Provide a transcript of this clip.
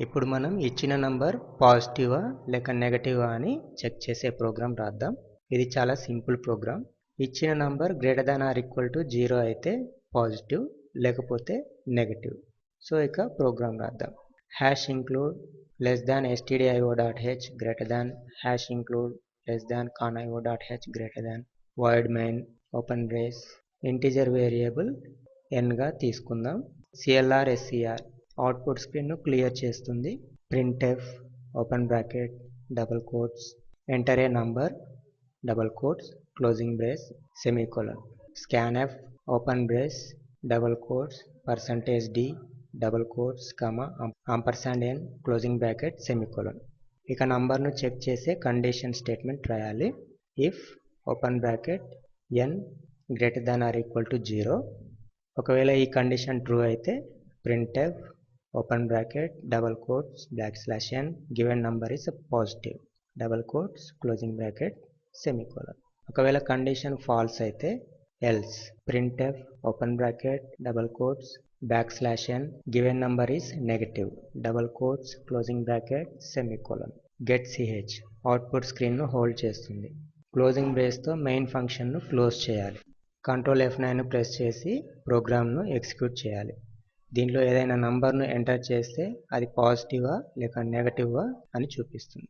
ఇప్పుడు మనం ఇచ్చిన నంబర్ పాజిటివా లేక నెగటివా అని చెక్ చేసే ప్రోగ్రామ్ రాద్దాం. ఇది చాలా సింపుల్ ప్రోగ్రామ్. ఇచ్చిన number greater than or equal to 0 అయితే పాజిటివ్, లేకపోతే నెగటివ్. సో ఇక ప్రోగ్రామ్ రాద్దాం. Hash include less than stdio.h greater than hash include less than conio.h greater than void main open brace integer variable n గా తీసుకుందాం. clr scr output screen ను clear చేస్తుంది. printf open bracket double quotes enter a number double quotes closing brace semicolon scanf open brace double quotes %d double quotes ampersand n closing bracket semicolon. ఇక నంబర్ను check చేసే condition statement రాయాలి. if open bracket n greater than or equal to 0. ఒకవేళ ఈ condition true అయితే printf open bracket double quotes \n given number is positive double quotes closing bracket semicolon. ఒకవేళ condition false అయితే else printf open bracket double quotes \n given number is negative double quotes closing bracket semicolon. getch output screen ను hold చేస్తుంది. Closing brace తో main function ను close చేయాలి. Control F9 press చేసి ప్రోగ్రామ్ను execute చేయాలి. దీంట్లో ఏదైనా నంబర్ను ఎంటర్ చేస్తే అది పాజిటివా లేక నెగటివా అని చూపిస్తుంది.